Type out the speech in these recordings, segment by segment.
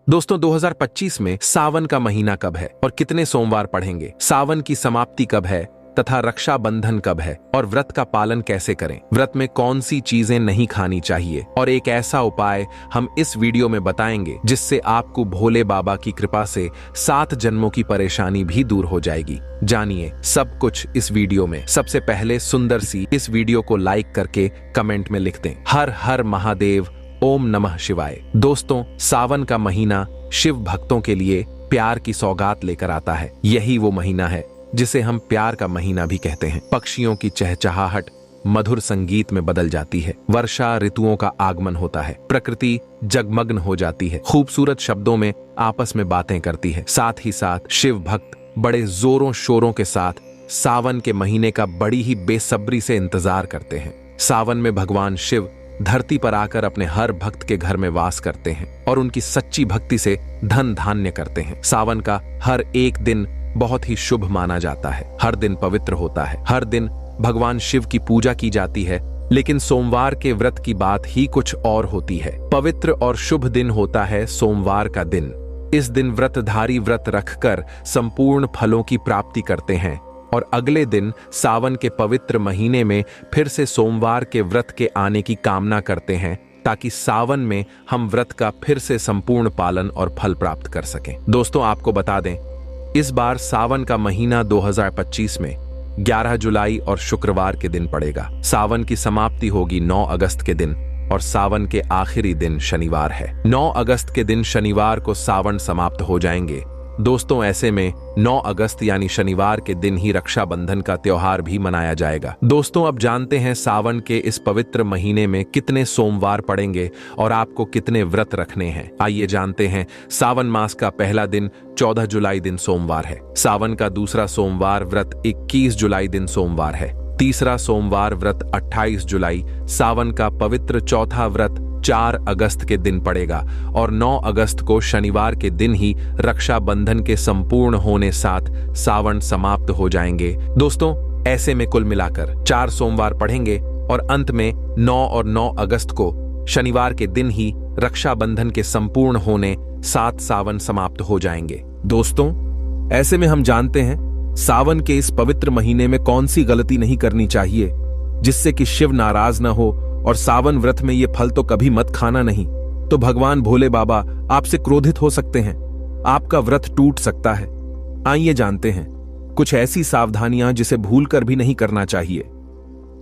दोस्तों 2025 में सावन का महीना कब है और कितने सोमवार पढ़ेंगे, सावन की समाप्ति कब है तथा रक्षाबंधन कब है और व्रत का पालन कैसे करें, व्रत में कौन सी चीजें नहीं खानी चाहिए और एक ऐसा उपाय हम इस वीडियो में बताएंगे जिससे आपको भोले बाबा की कृपा से 7 जन्मों की परेशानी भी दूर हो जाएगी। जानिए सब कुछ इस वीडियो में। सबसे पहले सुंदर सी इस वीडियो को लाइक करके कमेंट में लिख दें हर हर महादेव, ओम नमः शिवाय। दोस्तों सावन का महीना शिव भक्तों के लिए प्यार की सौगात लेकर आता है। यही वो महीना है जिसे हम प्यार का महीना भी कहते हैं। पक्षियों की चहचहाहट मधुर संगीत में बदल जाती है, वर्षा ऋतुओं का आगमन होता है, प्रकृति जगमग्न हो जाती है, खूबसूरत शब्दों में आपस में बातें करती है। साथ ही साथ शिव भक्त बड़े जोरों शोरों के साथ सावन के महीने का बड़ी ही बेसब्री से इंतजार करते हैं। सावन में भगवान शिव धरती पर आकर अपने हर भक्त के घर में वास करते हैं और उनकी सच्ची भक्ति से धन धान्य करते हैं। सावन का हर एक दिन बहुत ही शुभ माना जाता है, हर दिन पवित्र होता है, हर दिन भगवान शिव की पूजा की जाती है। लेकिन सोमवार के व्रत की बात ही कुछ और होती है। पवित्र और शुभ दिन होता है सोमवार का दिन। इस दिन व्रतधारी व्रत रखकर संपूर्ण फलों की प्राप्ति करते हैं और अगले दिन सावन के पवित्र महीने में फिर से सोमवार के व्रत के आने की कामना करते हैं ताकि सावन में हम व्रत का फिर से संपूर्ण पालन और फल प्राप्त कर सकें। दोस्तों आपको बता दें, इस बार सावन का महीना 2025 में 11 जुलाई और शुक्रवार के दिन पड़ेगा। सावन की समाप्ति होगी 9 अगस्त के दिन और सावन के आखिरी दिन शनिवार है। 9 अगस्त के दिन शनिवार को सावन समाप्त हो जाएंगे। दोस्तों ऐसे में 9 अगस्त यानी शनिवार के दिन ही रक्षाबंधन का त्योहार भी मनाया जाएगा। दोस्तों अब जानते हैं सावन के इस पवित्र महीने में कितने सोमवार पड़ेंगे और आपको कितने व्रत रखने हैं। आइए जानते हैं। सावन मास का पहला दिन 14 जुलाई दिन सोमवार है। सावन का दूसरा सोमवार व्रत 21 जुलाई दिन सोमवार है। तीसरा सोमवार व्रत 28 जुलाई। सावन का पवित्र चौथा व्रत 4 अगस्त के दिन पड़ेगा और 9 अगस्त को शनिवार के दिन ही रक्षाबंधन के संपूर्ण होने साथ सावन समाप्त हो जाएंगे। दोस्तों ऐसे में कुल मिलाकर 4 सोमवार पढ़ेंगे और अंत में 9 और 9 अगस्त को शनिवार के दिन ही रक्षाबंधन के संपूर्ण होने साथ सावन समाप्त हो जाएंगे। दोस्तों ऐसे में हम जानते हैं सावन के इस पवित्र महीने में कौन सी गलती नहीं करनी चाहिए जिससे कि शिव नाराज न हो, और सावन व्रत में ये फल तो कभी मत खाना नहीं, तो भगवान भोले बाबा आपसे क्रोधित हो सकते हैं, आपका व्रत टूट सकता है। आइए जानते हैं कुछ ऐसी सावधानियां जिसे भूलकर भी नहीं करना चाहिए।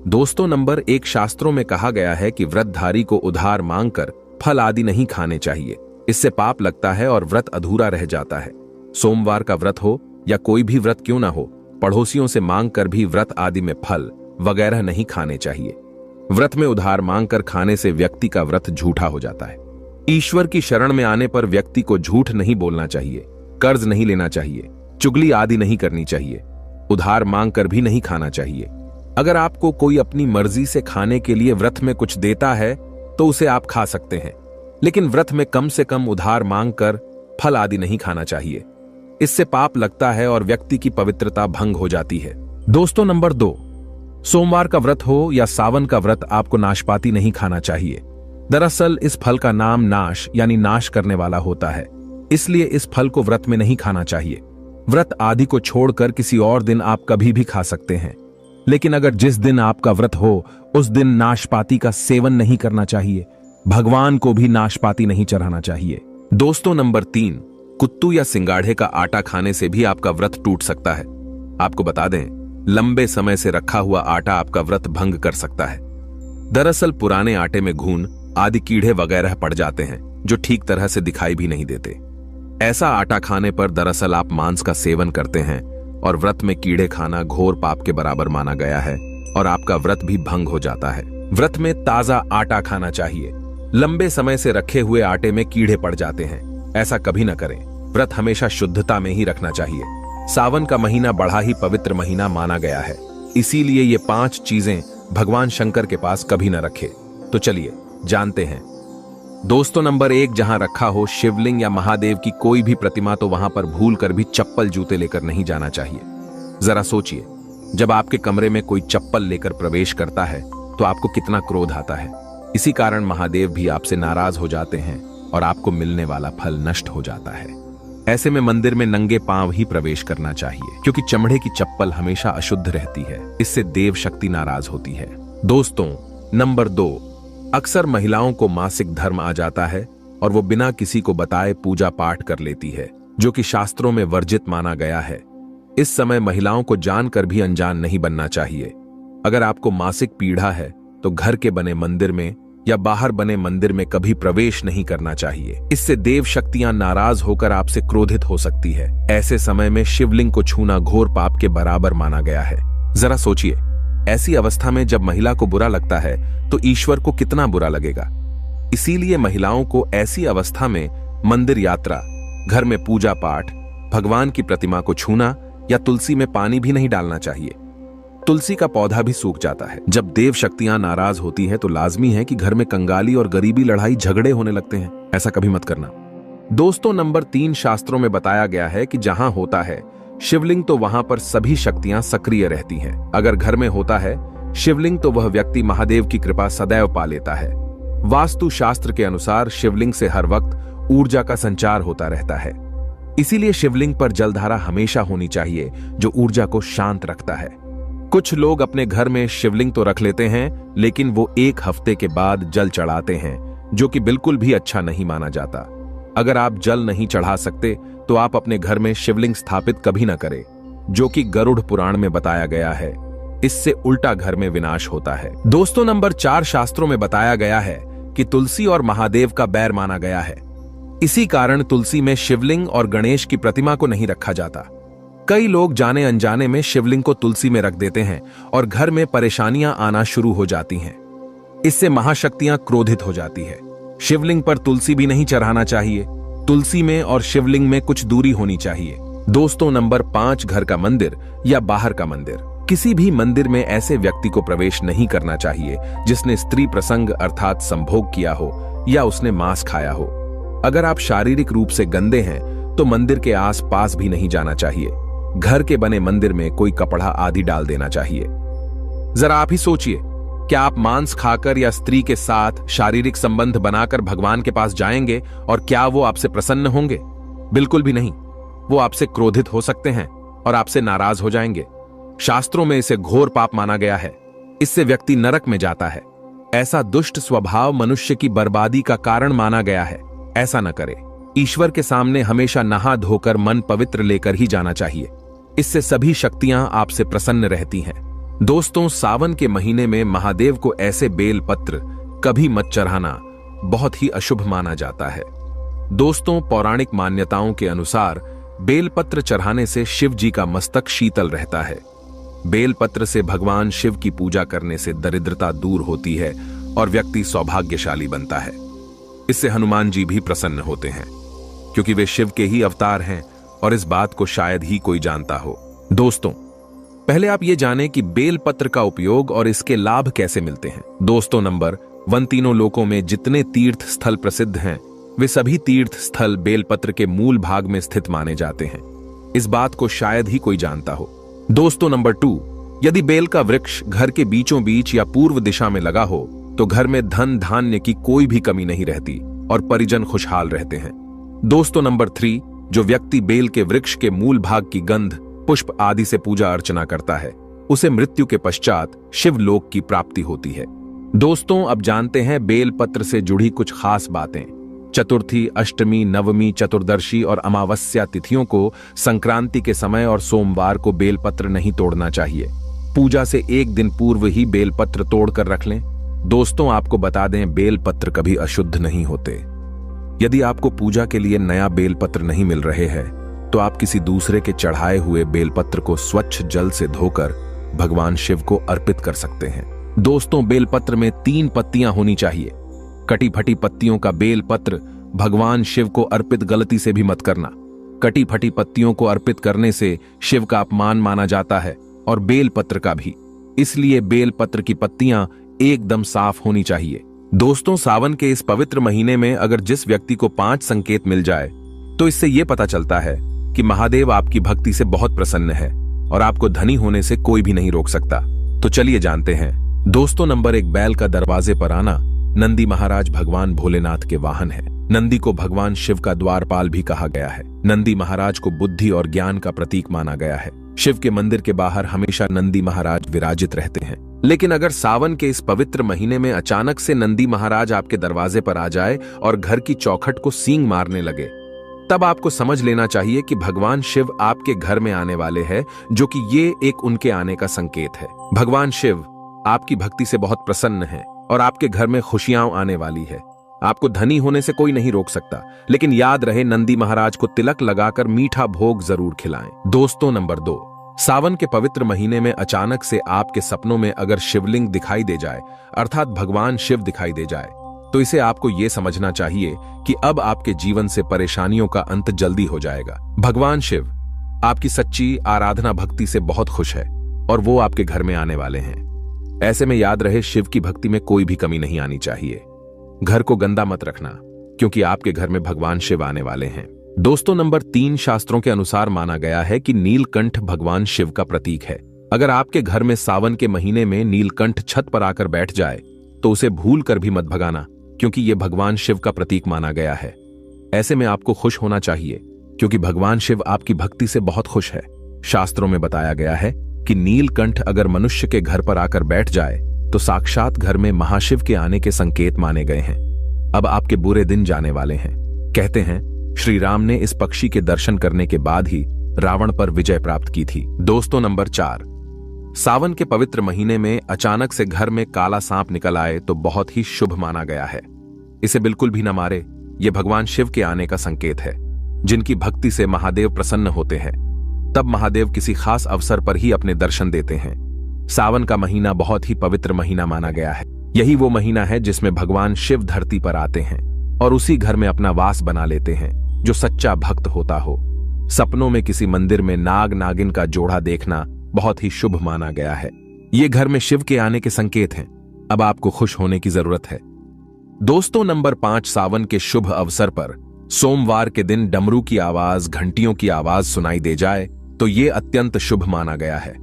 दोस्तों नंबर 1, शास्त्रों में कहा गया है कि व्रतधारी को उधार मांगकर फल आदि नहीं खाने चाहिए, इससे पाप लगता है और व्रत अधूरा रह जाता है। सोमवार का व्रत हो या कोई भी व्रत क्यों ना हो, पड़ोसियों से मांगकर भी व्रत आदि में फल वगैरह नहीं खाने चाहिए। व्रत में उधार मांगकर खाने से व्यक्ति का व्रत झूठा हो जाता है। ईश्वर की शरण में आने पर व्यक्ति को झूठ नहीं बोलना चाहिए, कर्ज नहीं लेना चाहिए, चुगली आदि नहीं करनी चाहिए, उधार मांगकर भी नहीं खाना चाहिए। अगर आपको कोई अपनी मर्जी से खाने के लिए व्रत में कुछ देता है तो उसे आप खा सकते हैं, लेकिन व्रत में कम से कम उधार मांगकर फल आदि नहीं खाना चाहिए। इससे पाप लगता है और व्यक्ति की पवित्रता भंग हो जाती है। दोस्तों नंबर 2, सोमवार का व्रत हो या सावन का व्रत आपको नाशपाती नहीं खाना चाहिए। दरअसल इस फल का नाम नाश यानी नाश करने वाला होता है, इसलिए इस फल को व्रत में नहीं खाना चाहिए। व्रत आदि को छोड़कर किसी और दिन आप कभी भी खा सकते हैं, लेकिन अगर जिस दिन आपका व्रत हो उस दिन नाशपाती का सेवन नहीं करना चाहिए। भगवान को भी नाशपाती नहीं चढ़ाना चाहिए। दोस्तों नंबर 3, कुत्तू या सिंगाड़े का आटा खाने से भी आपका व्रत टूट सकता है। आपको बता दें लंबे समय से रखा हुआ आटा आपका व्रत भंग कर सकता है। दरअसल पुराने आटे में घून आदि कीड़े वगैरह पड़ जाते हैं जो ठीक तरह से दिखाई भी नहीं देते। ऐसा आटा खाने पर दरअसल आप मांस का सेवन करते हैं और व्रत में कीड़े खाना घोर पाप के बराबर माना गया है और आपका व्रत भी भंग हो जाता है। व्रत में ताजा आटा खाना चाहिए। लंबे समय से रखे हुए आटे में कीड़े पड़ जाते हैं, ऐसा कभी न करें। व्रत हमेशा शुद्धता में ही रखना चाहिए। सावन का महीना बड़ा ही पवित्र महीना माना गया है, इसीलिए ये 5 चीजें भगवान शंकर के पास कभी न रखे। तो चलिए जानते हैं। दोस्तों नंबर 1, जहां रखा हो शिवलिंग या महादेव की कोई भी प्रतिमा तो वहां पर भूल कर भी चप्पल जूते लेकर नहीं जाना चाहिए। जरा सोचिए, जब आपके कमरे में कोई चप्पल लेकर प्रवेश करता है तो आपको कितना क्रोध आता है। इसी कारण महादेव भी आपसे नाराज हो जाते हैं और आपको मिलने वाला फल नष्ट हो जाता है। ऐसे में मंदिर में नंगे पांव ही प्रवेश करना चाहिए, क्योंकि चमड़े की चप्पल हमेशा अशुद्ध रहती है। इससे देव शक्ति नाराज होती है। दोस्तों, नंबर 2, अक्सर महिलाओं को मासिक धर्म आ जाता है और वो बिना किसी को बताए पूजा पाठ कर लेती है, जो कि शास्त्रों में वर्जित माना गया है। इस समय महिलाओं को जानकर भी अनजान नहीं बनना चाहिए। अगर आपको मासिक पीड़ा है तो घर के बने मंदिर में या बाहर बने मंदिर में कभी प्रवेश नहीं करना चाहिए। इससे देव शक्तियां नाराज होकर आपसे क्रोधित हो सकती है। ऐसे समय में शिवलिंग को छूना घोर पाप के बराबर माना गया है। जरा सोचिए, ऐसी अवस्था में जब महिला को बुरा लगता है तो ईश्वर को कितना बुरा लगेगा। इसीलिए महिलाओं को ऐसी अवस्था में मंदिर यात्रा, घर में पूजा पाठ, भगवान की प्रतिमा को छूना या तुलसी में पानी भी नहीं डालना चाहिए। तुलसी का पौधा भी सूख जाता है। जब देव शक्तियां नाराज होती हैं तो लाजमी है कि घर में कंगाली और गरीबी, लड़ाई झगड़े होने लगते हैं। ऐसा कभी मत करना। दोस्तों, नंबर 3, शास्त्रों में बताया गया है कि जहां होता है शिवलिंग तो वहां पर सभी शक्तियां सक्रिय रहती हैं। अगर घर में होता है शिवलिंग तो वह व्यक्ति महादेव की कृपा सदैव पा लेता है। वास्तु शास्त्र के अनुसार शिवलिंग से हर वक्त ऊर्जा का संचार होता रहता है। इसीलिए शिवलिंग पर जलधारा हमेशा होनी चाहिए, जो ऊर्जा को शांत रखता है। कुछ लोग अपने घर में शिवलिंग तो रख लेते हैं, लेकिन वो 1 हफ्ते के बाद जल चढ़ाते हैं, जो कि बिल्कुल भी अच्छा नहीं माना जाता। अगर आप जल नहीं चढ़ा सकते तो आप अपने घर में शिवलिंग स्थापित कभी न करें, जो कि गरुड़ पुराण में बताया गया है। इससे उल्टा घर में विनाश होता है। दोस्तों, नंबर 4, शास्त्रों में बताया गया है कि तुलसी और महादेव का बैर माना गया है। इसी कारण तुलसी में शिवलिंग और गणेश की प्रतिमा को नहीं रखा जाता। कई लोग जाने अनजाने में शिवलिंग को तुलसी में रख देते हैं और घर में परेशानियां आना शुरू हो जाती हैं। इससे महाशक्तियां क्रोधित हो जाती है। शिवलिंग पर तुलसी भी नहीं चढ़ाना चाहिए। तुलसी में और शिवलिंग में कुछ दूरी होनी चाहिए। दोस्तों, नंबर 5, घर का मंदिर या बाहर का मंदिर। किसी भी मंदिर में ऐसे व्यक्ति को प्रवेश नहीं करना चाहिए जिसने स्त्री प्रसंग अर्थात संभोग किया हो या उसने मांस खाया हो। अगर आप शारीरिक रूप से गंदे हैं तो मंदिर के आस पास भी नहीं जाना चाहिए। घर के बने मंदिर में कोई कपड़ा आदि डाल देना चाहिए। जरा आप ही सोचिए, क्या आप मांस खाकर या स्त्री के साथ शारीरिक संबंध बनाकर भगवान के पास जाएंगे और क्या वो आपसे प्रसन्न होंगे? बिल्कुल भी नहीं। वो आपसे क्रोधित हो सकते हैं और आपसे नाराज हो जाएंगे। शास्त्रों में इसे घोर पाप माना गया है। इससे व्यक्ति नरक में जाता है। ऐसा दुष्ट स्वभाव मनुष्य की बर्बादी का कारण माना गया है। ऐसा न करें। ईश्वर के सामने हमेशा नहा धोकर मन पवित्र लेकर ही जाना चाहिए। इससे सभी शक्तियां आपसे प्रसन्न रहती हैं। दोस्तों, सावन के महीने में महादेव को ऐसे बेल पत्र कभी मत चढ़ाना, बहुत ही अशुभ माना जाता है। दोस्तों, पौराणिक मान्यताओं के अनुसार बेलपत्र चढ़ाने से शिव जी का मस्तक शीतल रहता है। बेलपत्र से भगवान शिव की पूजा करने से दरिद्रता दूर होती है और व्यक्ति सौभाग्यशाली बनता है। इससे हनुमान जी भी प्रसन्न होते हैं, क्योंकि वे शिव के ही अवतार हैं और इस बात को शायद ही कोई जानता हो। दोस्तों, पहले आप ये जानें कि बेलपत्र का उपयोग और इसके लाभ कैसे मिलते हैं। दोस्तों, नंबर 1, तीनों लोकों में जितने तीर्थ स्थल प्रसिद्ध हैं वे सभी तीर्थ स्थल बेलपत्र के मूल भाग में स्थित माने जाते हैं। इस बात को शायद ही कोई जानता हो। दोस्तों, नंबर 2, यदि बेल का वृक्ष घर के बीचों बीच या पूर्व दिशा में लगा हो तो घर में धन धान्य की कोई भी कमी नहीं रहती और परिजन खुशहाल रहते हैं। दोस्तों, नंबर 3, जो व्यक्ति बेल के वृक्ष के मूल भाग की गंध, पुष्प आदि से पूजा अर्चना करता है उसे मृत्यु के पश्चात शिवलोक की प्राप्ति होती है। दोस्तों, अब जानते हैं बेल पत्र से जुड़ी कुछ खास बातें। चतुर्थी, अष्टमी, नवमी, चतुर्दशी और अमावस्या तिथियों को संक्रांति के समय और सोमवार को बेलपत्र नहीं तोड़ना चाहिए। पूजा से 1 दिन पूर्व ही बेलपत्र तोड़कर रख लें। दोस्तों, आपको बता दें, बेलपत्र कभी अशुद्ध नहीं होते। यदि आपको पूजा के लिए नया बेलपत्र नहीं मिल रहे हैं तो आप किसी दूसरे के चढ़ाए हुए बेलपत्र को स्वच्छ जल से धोकर भगवान शिव को अर्पित कर सकते हैं। दोस्तों, बेलपत्र में 3 पत्तियां होनी चाहिए। कटी फटी पत्तियों का बेलपत्र भगवान शिव को अर्पित गलती से भी मत करना। कटी फटी पत्तियों को अर्पित करने से शिव का अपमान माना जाता है और बेलपत्र का भी। इसलिए बेलपत्र की पत्तियां एकदम साफ होनी चाहिए। दोस्तों, सावन के इस पवित्र महीने में अगर जिस व्यक्ति को 5 संकेत मिल जाए तो इससे यह पता चलता है कि महादेव आपकी भक्ति से बहुत प्रसन्न है और आपको धनी होने से कोई भी नहीं रोक सकता। तो चलिए जानते हैं। दोस्तों, नंबर 1, बैल का दरवाजे पर आना। नंदी महाराज भगवान भोलेनाथ के वाहन है। नंदी को भगवान शिव का द्वारपाल भी कहा गया है। नंदी महाराज को बुद्धि और ज्ञान का प्रतीक माना गया है। शिव के मंदिर के बाहर हमेशा नंदी महाराज विराजित रहते हैं। लेकिन अगर सावन के इस पवित्र महीने में अचानक से नंदी महाराज आपके दरवाजे पर आ जाए और घर की चौखट को सींग मारने लगे, तब आपको समझ लेना चाहिए कि भगवान शिव आपके घर में आने वाले हैं, जो कि ये एक उनके आने का संकेत है। भगवान शिव आपकी भक्ति से बहुत प्रसन्न हैं और आपके घर में खुशियां आने वाली है। आपको धनी होने से कोई नहीं रोक सकता, लेकिन याद रहे नंदी महाराज को तिलक लगाकर मीठा भोग जरूर खिलाएं। दोस्तों, नंबर 2, सावन के पवित्र महीने में अचानक से आपके सपनों में अगर शिवलिंग दिखाई दे जाए, अर्थात भगवान शिव दिखाई दे जाए, तो इसे आपको यह समझना चाहिए कि अब आपके जीवन से परेशानियों का अंत जल्दी हो जाएगा। भगवान शिव आपकी सच्ची आराधना भक्ति से बहुत खुश है और वो आपके घर में आने वाले हैं। ऐसे में याद रहे, शिव की भक्ति में कोई भी कमी नहीं आनी चाहिए। घर को गंदा मत रखना, क्योंकि आपके घर में भगवान शिव आने वाले हैं। दोस्तों, नंबर 3, शास्त्रों के अनुसार माना गया है कि नीलकंठ भगवान शिव का प्रतीक है। अगर आपके घर में सावन के महीने में नीलकंठ छत पर आकर बैठ जाए तो उसे भूल कर भी मत भगाना, क्योंकि यह भगवान शिव का प्रतीक माना गया है। ऐसे में आपको खुश होना चाहिए, क्योंकि भगवान शिव आपकी भक्ति से बहुत खुश है। शास्त्रों में बताया गया है कि नीलकंठ अगर मनुष्य के घर पर आकर बैठ जाए तो साक्षात घर में महाशिव के आने के संकेत माने गए हैं। अब आपके बुरे दिन जाने वाले हैं। कहते हैं श्री राम ने इस पक्षी के दर्शन करने के बाद ही रावण पर विजय प्राप्त की थी। दोस्तों, नंबर 4, सावन के पवित्र महीने में अचानक से घर में काला सांप निकल आए तो बहुत ही शुभ माना गया है। इसे बिल्कुल भी न मारे, यह भगवान शिव के आने का संकेत है। जिनकी भक्ति से महादेव प्रसन्न होते हैं, तब महादेव किसी खास अवसर पर ही अपने दर्शन देते हैं। सावन का महीना बहुत ही पवित्र महीना माना गया है। यही वो महीना है जिसमें भगवान शिव धरती पर आते हैं और उसी घर में अपना वास बना लेते हैं जो सच्चा भक्त होता हो। सपनों में किसी मंदिर में नाग नागिन का जोड़ा देखना बहुत ही शुभ माना गया है। ये घर में शिव के आने के संकेत हैं। अब आपको खुश होने की जरूरत है। दोस्तों, नंबर 5, सावन के शुभ अवसर पर सोमवार के दिन डमरू की आवाज, घंटियों की आवाज सुनाई दे जाए तो ये अत्यंत शुभ माना गया है।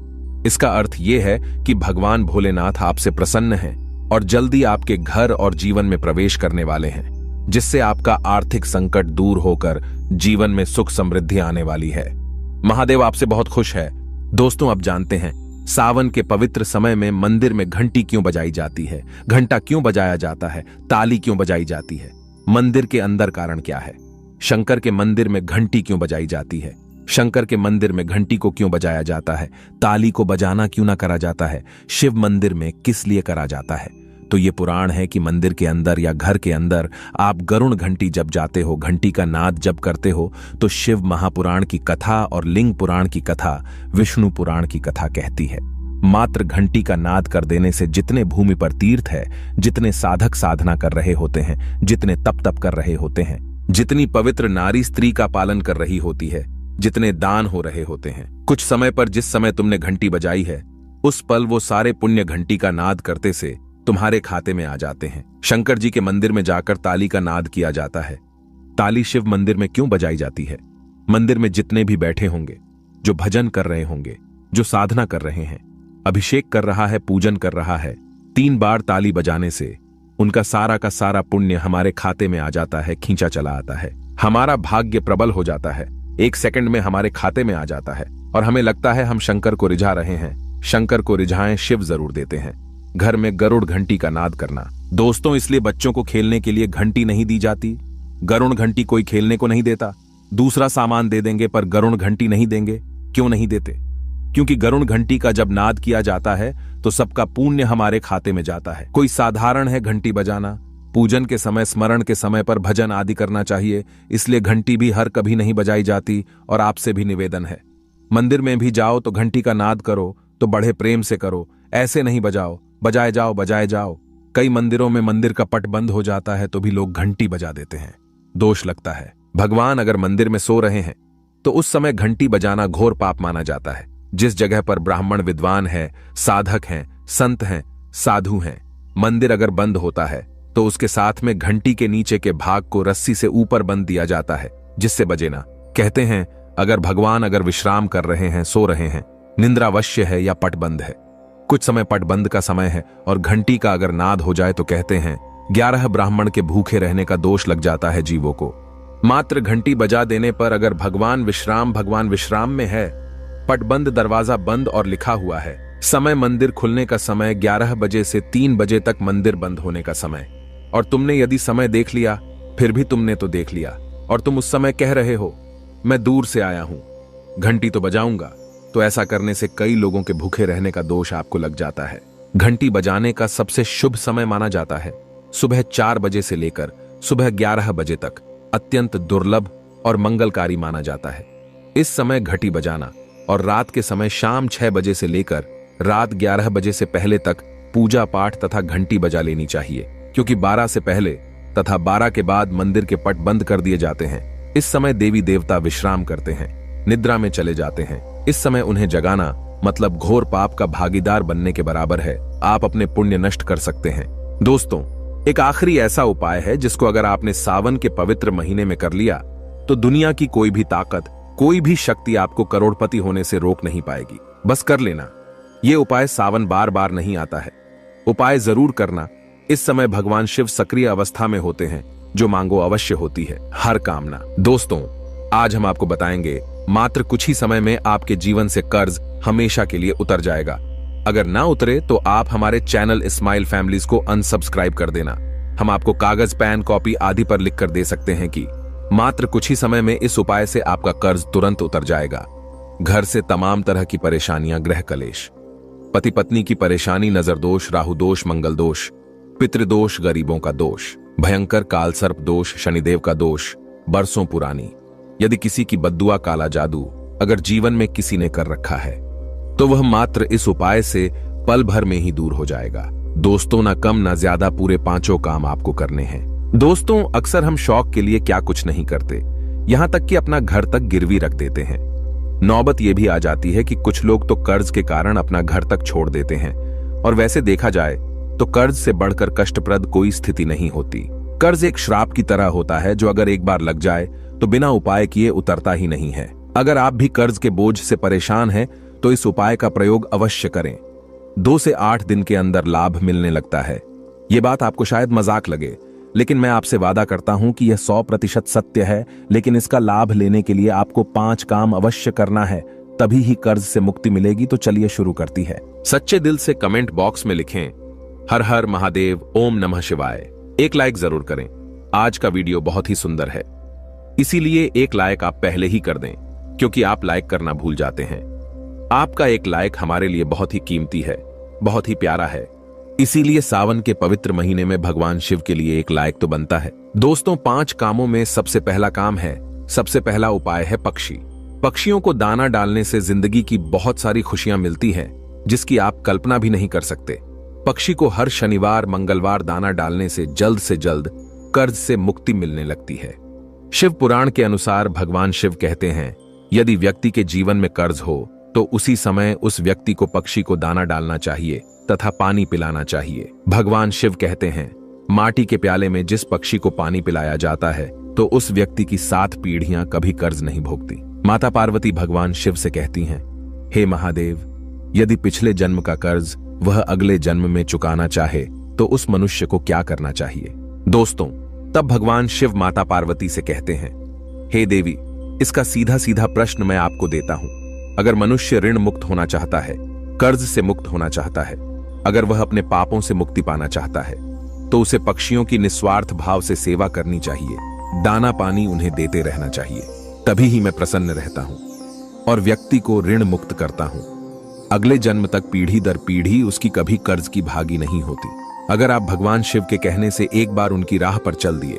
इसका अर्थ यह है कि भगवान भोलेनाथ आपसे प्रसन्न हैं और जल्दी आपके घर और जीवन में प्रवेश करने वाले हैं, जिससे आपका आर्थिक संकट दूर होकर जीवन में सुख समृद्धि आने वाली है। महादेव आपसे बहुत खुश है। दोस्तों, अब जानते हैं सावन के पवित्र समय में मंदिर में घंटी क्यों बजाई जाती है, घंटा क्यों बजाया जाता है, ताली क्यों बजाई जाती है, मंदिर के अंदर कारण क्या है, शंकर के मंदिर में घंटी क्यों बजाई जाती है, शंकर के मंदिर में घंटी को क्यों बजाया जाता है, ताली को बजाना क्यों ना करा जाता है, शिव मंदिर में किस लिए करा जाता है। तो ये पुराण है कि मंदिर के अंदर या घर के अंदर आप गरुण घंटी जब जाते हो, घंटी का नाद जब करते हो, तो शिव महापुराण की कथा और लिंग पुराण की कथा, विष्णु पुराण की कथा कहती है। मात्र घंटी का नाद कर देने से जितने भूमि पर तीर्थ है, जितने साधक साधना कर रहे होते हैं, जितने तप कर रहे होते हैं, जितनी पवित्र नारी स्त्री का पालन कर रही होती है, जितने दान हो रहे होते हैं, कुछ समय पर जिस समय तुमने घंटी बजाई है, उस पल वो सारे पुण्य घंटी का नाद करते से तुम्हारे खाते में आ जाते हैं। शंकर जी के मंदिर में जाकर ताली का नाद किया जाता है। ताली शिव मंदिर में क्यों बजाई जाती है? मंदिर में जितने भी बैठे होंगे, जो भजन कर रहे होंगे, जो साधना कर रहे हैं, अभिषेक कर रहा है, पूजन कर रहा है, 3 बार ताली बजाने से उनका सारा का सारा पुण्य हमारे खाते में आ जाता है, खींचा चला आता है। हमारा भाग्य प्रबल हो जाता है, 1 सेकंड में हमारे खाते में आ जाता है और हमें लगता है हम शंकर को रिझा रहे हैं। शंकर को रिझाएं, शिव जरूर देते हैं। घर में गरुड़ घंटी का नाद करना। दोस्तों, इसलिए बच्चों को खेलने के लिए घंटी नहीं दी जाती। गरुड़ घंटी कोई खेलने को नहीं देता। दूसरा सामान दे देंगे पर गरुड़ घंटी नहीं देंगे। क्यों नहीं देते? क्योंकि गरुड़ घंटी का जब नाद किया जाता है तो सबका पुण्य हमारे खाते में जाता है। कोई साधारण है घंटी बजाना? पूजन के समय, स्मरण के समय पर भजन आदि करना चाहिए, इसलिए घंटी भी हर कभी नहीं बजाई जाती। और आपसे भी निवेदन है, मंदिर में भी जाओ तो घंटी का नाद करो तो बड़े प्रेम से करो, ऐसे नहीं बजाओ। बजाए जाओ, बजाए जाओ। कई मंदिरों में मंदिर का पट बंद हो जाता है तो भी लोग घंटी बजा देते हैं। दोष लगता है। भगवान अगर मंदिर में सो रहे हैं तो उस समय घंटी बजाना घोर पाप माना जाता है। जिस जगह पर ब्राह्मण विद्वान है, साधक हैं, संत हैं, साधु हैं, मंदिर अगर बंद होता है तो उसके साथ में घंटी के नीचे के भाग को रस्सी से ऊपर बंद दिया जाता है, जिससे बजे ना। कहते हैं अगर भगवान अगर विश्राम कर रहे हैं, सो रहे हैं, निंद्रावश्य है या पट बंद है, कुछ समय पट बंद का समय है और घंटी का अगर नाद हो जाए तो कहते हैं 11 ब्राह्मण के भूखे रहने का दोष लग जाता है जीवों को। मात्र घंटी बजा देने पर अगर भगवान विश्राम में है, पट बंद, दरवाजा बंद और लिखा हुआ है समय मंदिर खुलने का समय 11 बजे से 3 बजे तक मंदिर बंद होने का समय, और तुमने यदि समय देख लिया, फिर भी तुमने तो देख लिया और तुम उस समय कह रहे हो मैं दूर से आया हूं, घंटी तो बजाऊंगा, तो ऐसा करने से कई लोगों के भूखे रहने का दोष आपको लग जाता है। घंटी बजाने का सबसे शुभ समय माना जाता है सुबह 4 बजे से लेकर सुबह 11 बजे तक अत्यंत दुर्लभ और मंगलकारी माना जाता है। इस समय घंटी बजाना और रात के समय शाम 6 बजे से लेकर रात 11 बजे से पहले तक पूजा पाठ तथा घंटी बजा लेनी चाहिए, क्योंकि 12 से पहले तथा 12 के बाद मंदिर के पट बंद कर दिए जाते हैं। इस समय देवी देवता विश्राम करते हैं, निद्रा में चले जाते हैं। इस समय उन्हें जगाना मतलब घोर पाप का भागीदार बनने के बराबर है। आप अपने पुण्य नष्ट कर सकते हैं। दोस्तों, एक आखिरी ऐसा उपाय है जिसको अगर आपने सावन के पवित्र महीने में कर लिया तो दुनिया की कोई भी ताकत, कोई भी शक्ति आपको करोड़पति होने से रोक नहीं पाएगी। बस कर लेना। ये उपाय सावन बार बार नहीं आता है, उपाय जरूर करना। इस समय भगवान शिव सक्रिय अवस्था में होते हैं, जो मांगो अवश्य होती है हर कामना। दोस्तों, आज हम आपको बताएंगे मात्र कुछ ही समय में आपके जीवन से कर्ज हमेशा के लिए उतर जाएगा। अगर ना उतरे तो आप हमारे चैनल स्माइल फैमिलीज को अनसब्सक्राइब कर देना। हम आपको कागज, पेन, कॉपी आदि पर लिख कर दे सकते हैं कि मात्र कुछ ही समय में इस उपाय से आपका कर्ज तुरंत उतर जाएगा। घर से तमाम तरह की परेशानियां, गृह कलेश, पति पत्नी की परेशानी, नजर दोष, राहु दोष, मंगल दोष, पितृदोष, गरीबों का दोष, भयंकर काल सर्प दोष, शनिदेव का दोष, बरसों पुरानी, यदि किसी की बद्दुआ, काला जादू अगर जीवन में किसी ने कर रखा है तो वह मात्र इस उपाय से पल भर में ही दूर हो जाएगा। दोस्तों, ना कम ना ज्यादा पूरे 5 काम आपको करने हैं। दोस्तों, अक्सर हम शौक के लिए क्या कुछ नहीं करते, यहां तक कि अपना घर तक गिरवी रख देते हैं। नौबत यह भी आ जाती है कि कुछ लोग तो कर्ज के कारण अपना घर तक छोड़ देते हैं, और वैसे देखा जाए तो कर्ज से बढ़कर कष्टप्रद कोई स्थिति नहीं होती। कर्ज एक श्राप की तरह होता है जो अगर एक बार लग जाए तो बिना उपाय किए उतरता ही नहीं है। अगर आप भी कर्ज के बोझ से परेशान हैं तो इस उपाय का प्रयोग अवश्य करें। 2 से 8 दिन के अंदर लाभ मिलने लगता है। ये बात आपको शायद मजाक लगे, लेकिन मैं आपसे वादा करता हूं कि यह 100% सत्य है। लेकिन इसका लाभ लेने के लिए आपको 5 काम अवश्य करना है, तभी ही कर्ज से मुक्ति मिलेगी। तो चलिए शुरू करती है। सच्चे दिल से कमेंट बॉक्स में लिखें हर हर महादेव, ओम नमः शिवाय। एक लाइक जरूर करें। आज का वीडियो बहुत ही सुंदर है, इसीलिए एक लाइक आप पहले ही कर दें, क्योंकि आप लाइक करना भूल जाते हैं। आपका एक लाइक हमारे लिए बहुत ही कीमती है, बहुत ही प्यारा है। इसीलिए सावन के पवित्र महीने में भगवान शिव के लिए एक लाइक तो बनता है। दोस्तों, 5 कामों में सबसे पहला काम है, सबसे पहला उपाय है पक्षी। पक्षियों को दाना डालने से जिंदगी की बहुत सारी खुशियां मिलती हैं, जिसकी आप कल्पना भी नहीं कर सकते। पक्षी को हर शनिवार, मंगलवार दाना डालने से जल्द कर्ज से मुक्ति मिलने लगती है। शिव पुराण के अनुसार भगवान शिव कहते हैं, यदि व्यक्ति के जीवन में कर्ज हो तो उसी समय उस व्यक्ति को पक्षी को दाना डालना चाहिए तथा पानी पिलाना चाहिए। भगवान शिव कहते हैं, माटी के प्याले में जिस पक्षी को पानी पिलाया जाता है तो उस व्यक्ति की 7 पीढ़ियां कभी कर्ज नहीं भोगती। माता पार्वती भगवान शिव से कहती हैं, हे महादेव, यदि पिछले जन्म का कर्ज वह अगले जन्म में चुकाना चाहे तो उस मनुष्य को क्या करना चाहिए। दोस्तों, तब भगवान शिव माता पार्वती से कहते हैं, हे देवी, इसका सीधा सीधा प्रश्न मैं आपको देता हूं। अगर मनुष्य ऋण मुक्त होना चाहता है, कर्ज से मुक्त होना चाहता है, अगर वह अपने पापों से मुक्ति पाना चाहता है, तो उसे पक्षियों की निस्वार्थ भाव से सेवा करनी चाहिए, दाना पानी उन्हें देते रहना चाहिए। तभी ही मैं प्रसन्न रहता हूं और व्यक्ति को ऋण मुक्त करता हूं। अगले जन्म तक पीढ़ी दर पीढ़ी उसकी कभी कर्ज की भागी नहीं होती। अगर आप भगवान शिव के कहने से एक बार उनकी राह पर चल दिए,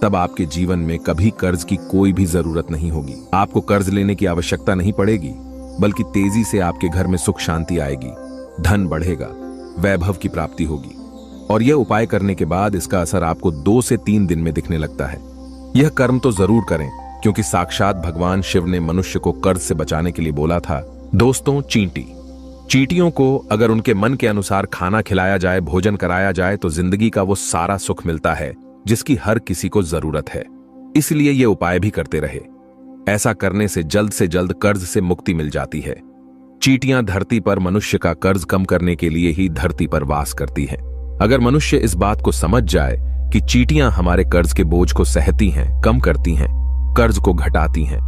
तब आपके जीवन में कभी कर्ज की कोई भी जरूरत नहीं होगी। आपको कर्ज लेने की आवश्यकता नहीं पड़ेगी, बल्कि तेजी से आपके घर में सुख शांति आएगी, धन बढ़ेगा, वैभव की प्राप्ति होगी। और यह उपाय करने के बाद इसका असर आपको 2 से 3 दिन में दिखने लगता है। यह कर्म तो जरूर करें, क्योंकि साक्षात भगवान शिव ने मनुष्य को कर्ज से बचाने के लिए बोला था। दोस्तों, चींटियों को अगर उनके मन के अनुसार खाना खिलाया जाए, भोजन कराया जाए, तो जिंदगी का वो सारा सुख मिलता है जिसकी हर किसी को जरूरत है। इसलिए ये उपाय भी करते रहे। ऐसा करने से जल्द कर्ज से मुक्ति मिल जाती है। चींटियां धरती पर मनुष्य का कर्ज कम करने के लिए ही धरती पर वास करती हैं। अगर मनुष्य इस बात को समझ जाए कि चींटियां हमारे कर्ज के बोझ को सहती हैं, कम करती हैं, कर्ज को घटाती हैं,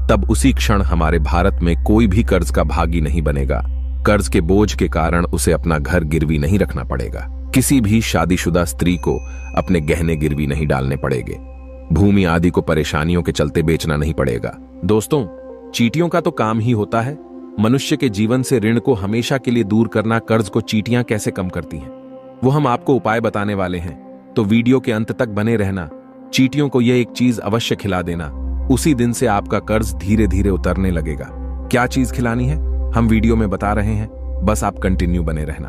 तब उसी क्षण हमारे भारत में कोई भी कर्ज का भागी नहीं बनेगा। कर्ज के बोझ के कारण उसे अपना घर गिरवी नहीं रखना पड़ेगा। किसी भी शादीशुदा स्त्री को अपने गहने गिरवी नहीं डालने पड़ेंगे। भूमि आदि को परेशानियों के चलते बेचना नहीं पड़ेगा। दोस्तों, चींटियों का तो काम ही होता है मनुष्य के जीवन से ऋण को हमेशा के लिए दूर करना। कर्ज को चींटियां कैसे कम करती हैं, वो हम आपको उपाय बताने वाले हैं, तो वीडियो के अंत तक बने रहना। चींटियों को यह एक चीज अवश्य खिला देना, उसी दिन से आपका कर्ज धीरे धीरे उतरने लगेगा। क्या चीज खिलानी है हम वीडियो में बता रहे हैं, बस आप कंटिन्यू बने रहना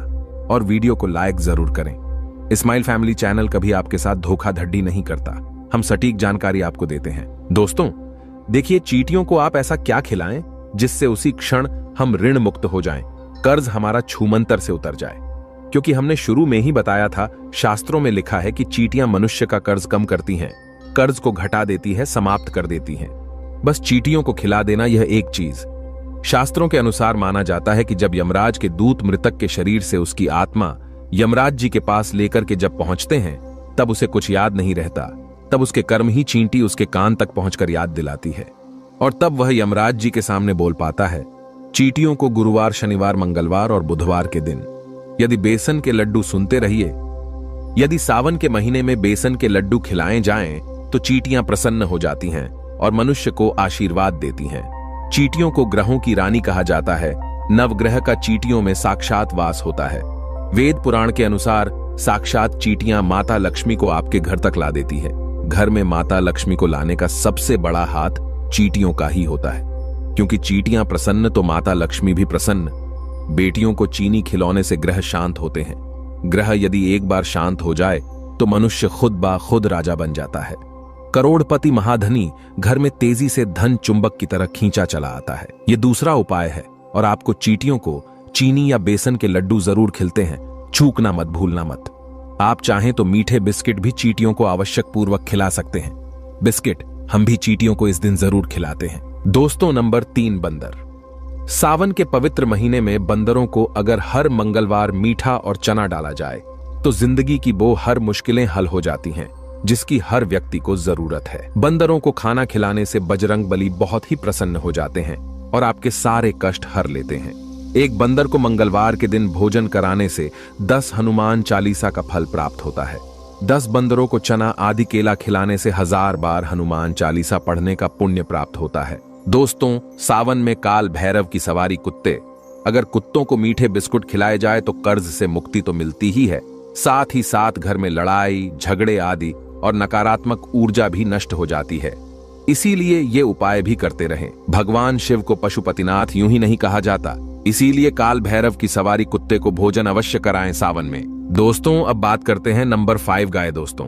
और वीडियो को लाइक जरूर करें। इस्माइल फैमिली चैनल कभी आपके साथ धोखाधड़ी नहीं करता, हम सटीक जानकारी आपको देते हैं। दोस्तों देखिए, चींटियों को आप ऐसा क्या खिलाएं जिससे उसी क्षण हम ऋण मुक्त हो जाएं, कर्ज हमारा छूमंतर से उतर जाए। क्योंकि हमने शुरू में ही बताया था, शास्त्रों में लिखा है कि चींटियां मनुष्य का कर्ज कम करती हैं, कर्ज को घटा देती है, समाप्त कर देती हैं। बस चींटियों को खिला देना यह एक चीज। शास्त्रों के अनुसार माना जाता है कि जब यमराज के दूत मृतक के शरीर से उसकी आत्मा यमराज जी के पास लेकर के जब पहुंचते हैं, तब उसे कुछ याद नहीं रहता। तब उसके कर्म ही चींटी उसके कान तक पहुंचकर याद दिलाती है और तब वह यमराज जी के सामने बोल पाता है। चींटियों को गुरुवार, शनिवार, मंगलवार और बुधवार के दिन यदि बेसन के लड्डू, सुनते रहिए, यदि सावन के महीने में बेसन के लड्डू खिलाए जाएं तो चींटियां प्रसन्न हो जाती हैं और मनुष्य को आशीर्वाद देती हैं। चींटियों को ग्रहों की रानी कहा जाता है। नवग्रह का चींटियों में साक्षात वास होता है। वेद पुराण के अनुसार साक्षात चींटियां माता लक्ष्मी को आपके घर तक ला देती है। घर में माता लक्ष्मी को लाने का सबसे बड़ा हाथ चींटियों का ही होता है, क्योंकि चींटियां प्रसन्न तो माता लक्ष्मी भी प्रसन्न। बेटियों को चीनी खिलौने से ग्रह शांत होते हैं। ग्रह यदि एक बार शांत हो जाए तो मनुष्य खुद ब खुद राजा बन जाता है। करोड़पति महाधनी घर में तेजी से धन चुंबक की तरह खींचा चला आता है। यह दूसरा उपाय है और आपको चींटियों को चीनी या बेसन के लड्डू जरूर खिलते हैं, चूकना मत, भूलना मत। आप चाहें तो मीठे बिस्किट भी चींटियों को आवश्यक पूर्वक खिला सकते हैं। बिस्किट हम भी चींटियों को इस दिन जरूर खिलाते हैं। दोस्तों नंबर 3, बंदर। सावन के पवित्र महीने में बंदरों को अगर हर मंगलवार मीठा और चना डाला जाए तो जिंदगी की वो हर मुश्किलें हल हो जाती हैं जिसकी हर व्यक्ति को जरूरत है। बंदरों को खाना खिलाने से बजरंगबली बहुत ही प्रसन्न हो जाते हैं और आपके सारे कष्ट हर लेते हैं। एक बंदर को मंगलवार के दिन भोजन कराने से 10 हनुमान चालीसा का फल प्राप्त होता है। 10 बंदरों को चना आदि केला खिलाने से 1000 बार हनुमान चालीसा पढ़ने का पुण्य प्राप्त होता है। दोस्तों सावन में काल भैरव की सवारी कुत्ते, अगर कुत्तों को मीठे बिस्कुट खिलाए जाए तो कर्ज से मुक्ति तो मिलती ही है, साथ ही साथ घर में लड़ाई, झगड़े आदि और नकारात्मक ऊर्जा भी नष्ट हो जाती है। इसीलिए ये उपाय भी करते रहें। भगवान शिव को पशुपतिनाथ यूं ही नहीं कहा जाता, इसीलिए काल भैरव की सवारी कुत्ते को भोजन अवश्य कराएं सावन में। दोस्तों अब बात करते हैं नंबर 5, गाय। दोस्तों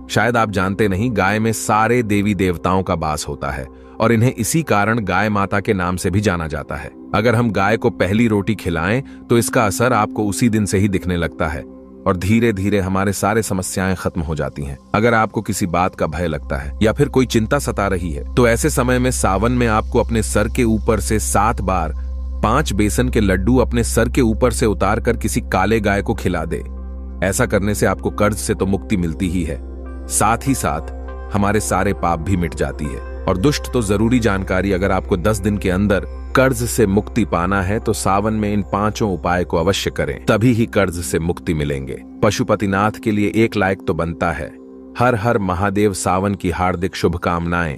शायद आप जानते नहीं, गाय में सारे देवी देवताओं का वास होता है और इन्हें इसी कारण गाय माता के नाम से भी जाना जाता है। अगर हम गाय को पहली रोटी खिलाएं तो इसका असर आपको उसी दिन से ही दिखने लगता है और धीरे धीरे हमारे सारे समस्याएं खत्म हो जाती हैं। अगर आपको किसी बात का भय लगता है या फिर कोई चिंता सता रही है तो ऐसे समय में सावन में आपको अपने सर के ऊपर से 7 बार 5 बेसन के लड्डू अपने सर के ऊपर से उतार कर किसी काले गाय को खिला दे। ऐसा करने से आपको कर्ज से तो मुक्ति मिलती ही है, साथ ही साथ हमारे सारे पाप भी मिट जाती है। और दुष्ट तो जरूरी जानकारी, अगर आपको 10 दिन के अंदर कर्ज से मुक्ति पाना है तो सावन में इन 5 उपाय को अवश्य करें, तभी ही कर्ज से मुक्ति मिलेंगे। पशुपतिनाथ के लिए 1 लाइक तो बनता है। हर हर महादेव सावन की हार्दिक शुभकामनाएं।